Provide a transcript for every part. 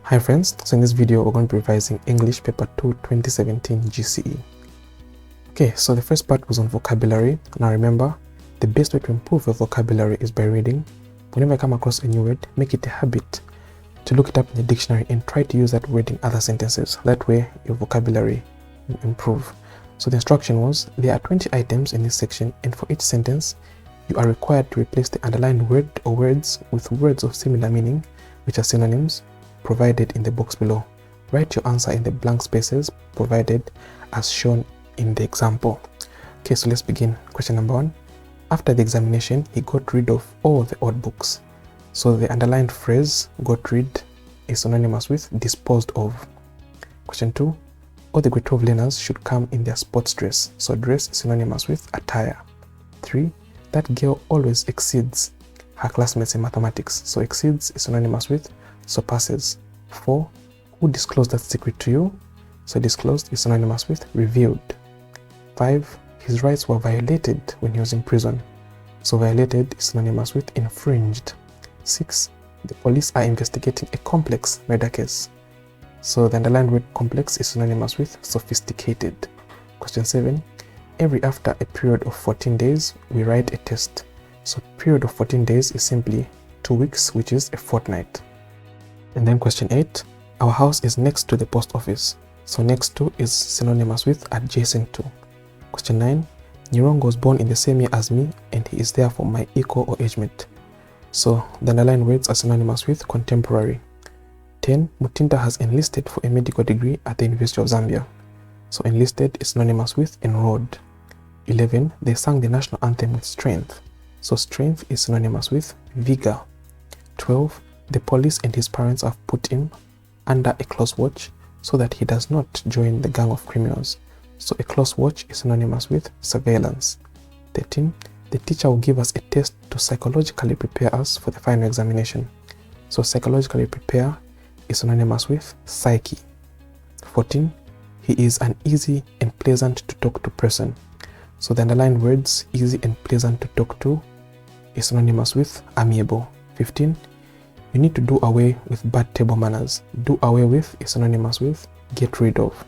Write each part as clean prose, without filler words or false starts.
Hi friends, so in this video we're going to be revising English Paper 2 2017 GCE. Okay, so the first part was on vocabulary. Now remember, the best way to improve your vocabulary is by reading. Whenever you come across a new word, make it a habit to look it up in the dictionary and try to use that word in other sentences. That way your vocabulary will improve. So the instruction was, there are 20 items in this section, and for each sentence you are required to replace the underlined word or words with words of similar meaning, which are synonyms, provided in the box below. Write your answer in the blank spaces provided as shown in the example. Okay, so let's begin. Question number 1. After the examination, he got rid of all the odd books. So the underlined phrase got rid is synonymous with disposed of. Question 2. All the grade 12 learners should come in their sports dress. So dress is synonymous with attire. 3. That girl always exceeds her classmates in mathematics. So exceeds is synonymous with surpasses. 4. Who disclosed that secret to you? So disclosed is synonymous with revealed. 5. His rights were violated when he was in prison. So violated is synonymous with infringed. 6. The police are investigating a complex murder case. So the underlined word complex is synonymous with sophisticated. Question 7. Every after a period of 14 days, we write a test. So period of 14 days is simply 2 weeks, which is a fortnight. And then question 8. Our house is next to the post office. So next to is synonymous with adjacent to. Question 9. Nirong was born in the same year as me, and he is therefore my equal or age mate. So the underlined words are synonymous with contemporary. 10. Mutinda has enlisted for a medical degree at the University of Zambia. So enlisted is synonymous with enrolled. 11. They sang the national anthem with strength. So strength is synonymous with vigor. 12. The police and his parents have put him under a close watch so that he does not join the gang of criminals. So a close watch is synonymous with surveillance. 13. The teacher will give us a test to psychologically prepare us for the final examination. So psychologically prepare is synonymous with psyche. 14. He is an easy and pleasant to talk to person. So the underlined words easy and pleasant to talk to is synonymous with amiable. 15. You need to do away with bad table manners. Do away with is synonymous with get rid of.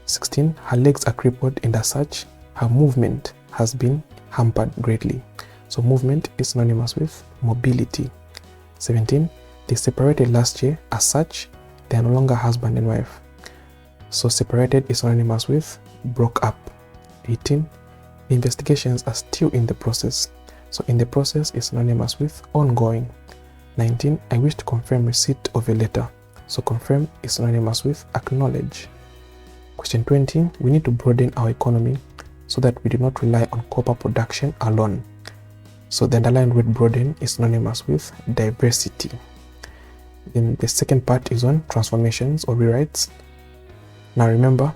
16. Her legs are crippled, and as such, her movement has been hampered greatly. So movement is synonymous with mobility. 17. They separated last year, as such, they are no longer husband and wife. So separated is synonymous with broke up. 18. The investigations are still in the process. So in the process is synonymous with ongoing. 19. I wish to confirm receipt of a letter. So confirm is synonymous with acknowledge. Question 20. We need to broaden our economy so that we do not rely on copper production alone. So the underlined word broaden is synonymous with diversity. Then the second part is on transformations or rewrites. Now remember,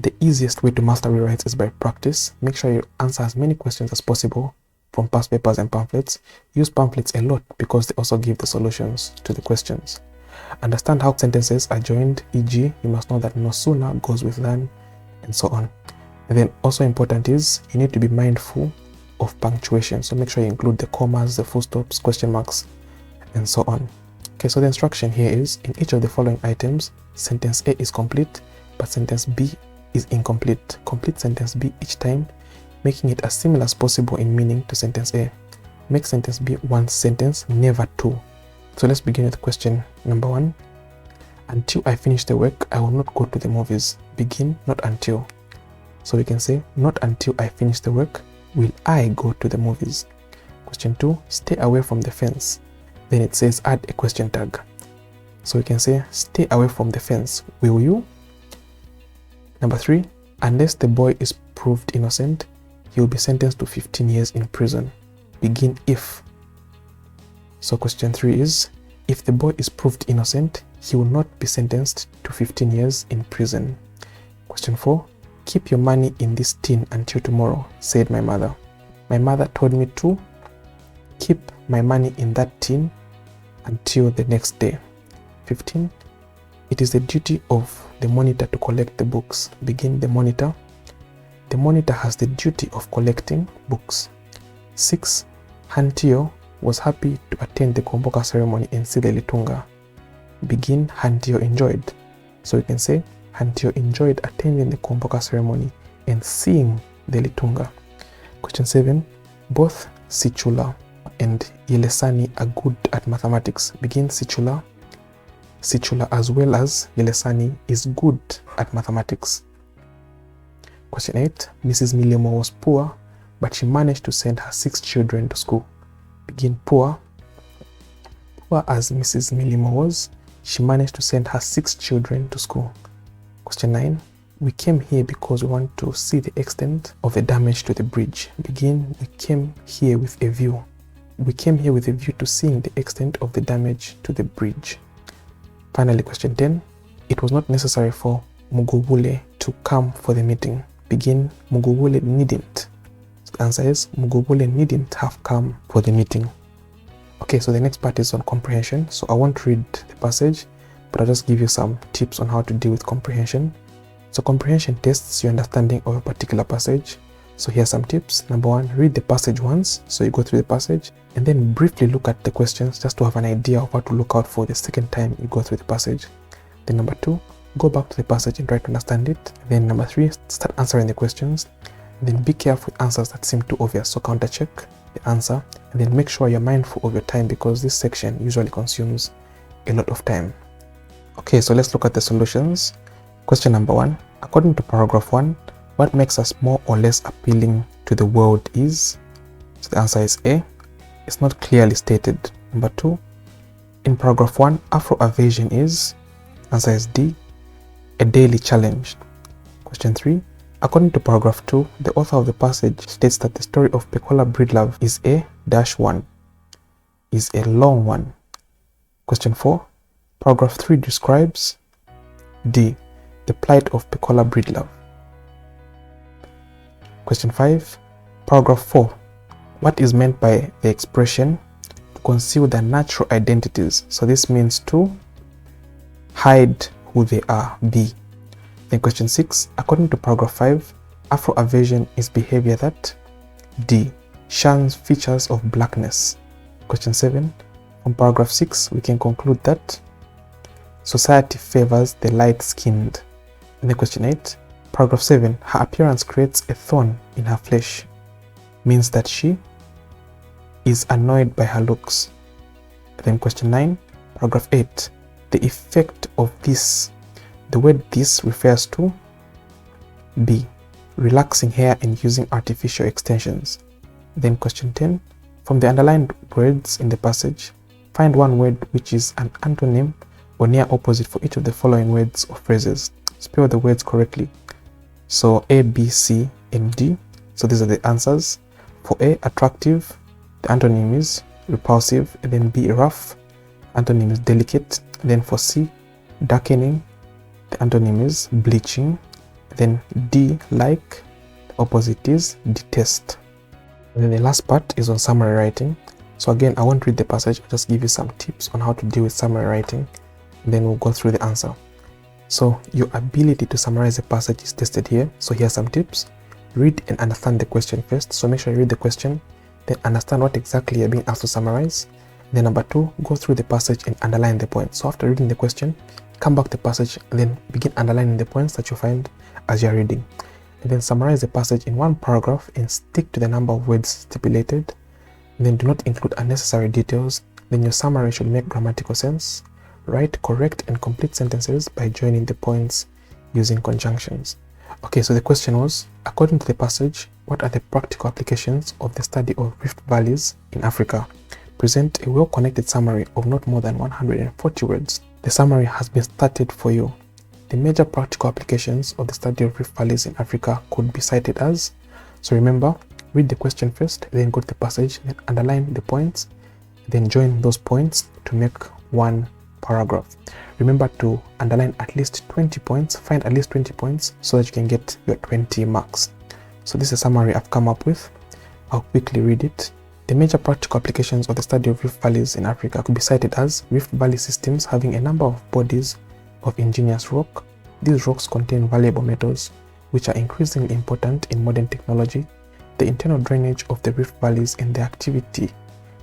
the easiest way to master rewrites is by practice. Make sure you answer as many questions as possible from past papers and pamphlets. Use pamphlets a lot because they also give the solutions to the questions. Understand how sentences are joined, e.g. you must know that no sooner goes with than, and so on. And then also important is you need to be mindful of punctuation. So make sure you include the commas, the full stops, question marks, and so on. Okay, so the instruction here is, in each of the following items, sentence A is complete, but sentence B is incomplete. Complete sentence B each time, making it as similar as possible in meaning to sentence A. Make sentence B one sentence, never two. So let's begin with question number 1. Until I finish the work, I will not go to the movies. Begin, not until. So we can say, not until I finish the work will I go to the movies. Question 2, stay away from the fence. Then it says add a question tag. So we can say, stay away from the fence, will you? Number 3, unless the boy is proved innocent, he will be sentenced to 15 years in prison. Begin if. So question 3 is, if the boy is proved innocent, he will not be sentenced to 15 years in prison. Question 4, keep your money in this tin until tomorrow, said my mother. My mother told me to keep my money in that tin until the next day. 15, it is the duty of the monitor to collect the books. Begin the monitor. The monitor has the duty of collecting books. 6, Hantio was happy to attend the Komboka ceremony in Sile Litunga. begin Hantio enjoyed. So we can say Hantio enjoyed attending the Kumbuka ceremony and seeing the Litunga. Question 7. Both Sichula and Yelesani are good at mathematics. Begin Sichula. Sichula as well as Yelesani is good at mathematics. Question 8. Mrs. Milimo was poor, but she managed to send her 6 children to school. Begin poor. Poor as Mrs. Milimo was, she managed to send her 6 children to school. Question 9. We came here because we want to see the extent of the damage to the bridge. Begin, we came here with a view. We came here with a view to seeing the extent of the damage to the bridge. Finally, question 10. It was not necessary for Mugubule to come for the meeting. Begin, Mugubule needn't. So the answer is Mugubule needn't have come for the meeting. Okay, so the next part is on comprehension. So I won't read the passage, but I'll just give you some tips on how to deal with comprehension. So comprehension tests your understanding of a particular passage. So here are some tips. Number 1, read the passage once. So you go through the passage and then briefly look at the questions just to have an idea of what to look out for the second time you go through the passage. Then number 2, go back to the passage and try to understand it. Then number 3, start answering the questions. And then be careful with answers that seem too obvious. So counter check the answer and then make sure you're mindful of your time because this section usually consumes a lot of time. Okay, so let's look at the solutions. Question number 1. According to paragraph 1, what makes us more or less appealing to the world is? So the answer is A. It's not clearly stated. Number 2. In paragraph 1, Afro-aversion is? Answer is D. A daily challenge. Question 3. According to paragraph 2, the author of the passage states that the story of Pekola Breedlove is A-1. Is a long one. Question 4. Paragraph 3 describes D. The plight of Pekola Breedlove. Question 5. Paragraph 4. What is meant by the expression to conceal their natural identities? So this means to hide who they are, B. Then question 6. According to paragraph 5, Afro-aversion is behavior that D. Shuns features of blackness. Question 7. From paragraph 6, we can conclude that society favors the light-skinned. And then question 8, paragraph 7, her appearance creates a thorn in her flesh, means that she is annoyed by her looks. And then question 9, paragraph 8, the effect of this. The word this refers to B. Relaxing hair and using artificial extensions. Then question 10, from the underlined words in the passage, find one word which is an antonym or near opposite for each of the following words or phrases. Spell the words correctly. So A, B, C, and D. So these are the answers. For A, attractive, the antonym is repulsive. And then B, rough, antonym is delicate. And then for C, darkening, the antonym is bleaching. And then D, like, the opposite is detest. And then the last part is on summary writing. So again, I won't read the passage, I'll just give you some tips on how to deal with summary writing. And then we'll go through the answer. So your ability to summarize a passage is tested here. So here are some tips. Read and understand the question first. So make sure you read the question, then understand what exactly you're being asked to summarize. Then number 2, go through the passage and underline the points. So after reading the question, come back to the passage and then begin underlining the points that you find as you're reading. And then summarize the passage in one paragraph and stick to the number of words stipulated. And then do not include unnecessary details. Then your summary should make grammatical sense. Write correct and complete sentences by joining the points using conjunctions. Okay, so the question was, according to the passage, what are the practical applications of the study of rift valleys in Africa? Present a well-connected summary of not more than 140 words. The summary has been started for you. The major practical applications of the study of rift valleys in Africa could be cited as, so remember, read the question first, then go to the passage, then underline the points, then join those points to make one paragraph. Remember to underline at least 20 points, find at least 20 points so that you can get your 20 marks. So this is a summary I've come up with. I'll quickly read it. The major practical applications of the study of rift valleys in Africa could be cited as rift valley systems having a number of bodies of ingenious rock. These rocks contain valuable metals which are increasingly important in modern technology. The internal drainage of the rift valleys and their activity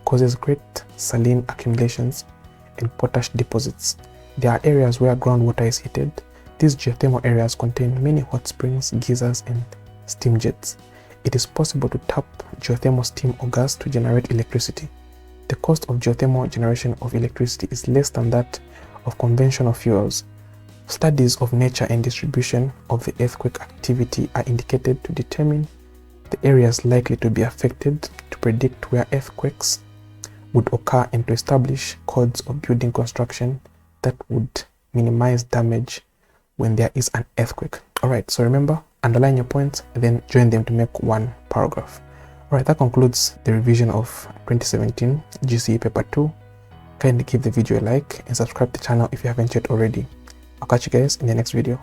causes great saline accumulations and potash deposits. There are areas where groundwater is heated. These geothermal areas contain many hot springs, geysers, and steam jets. It is possible to tap geothermal steam or gas to generate electricity. The cost of geothermal generation of electricity is less than that of conventional fuels. Studies of nature and distribution of the earthquake activity are indicated to determine the areas likely to be affected, to predict where earthquakes would occur, and to establish codes of building construction that would minimize damage when there is an earthquake. Alright, so remember, underline your points and then join them to make one paragraph. Alright, that concludes the revision of 2017 GCE Paper 2. Kindly give the video a like and subscribe to the channel if you haven't yet already. I'll catch you guys in the next video.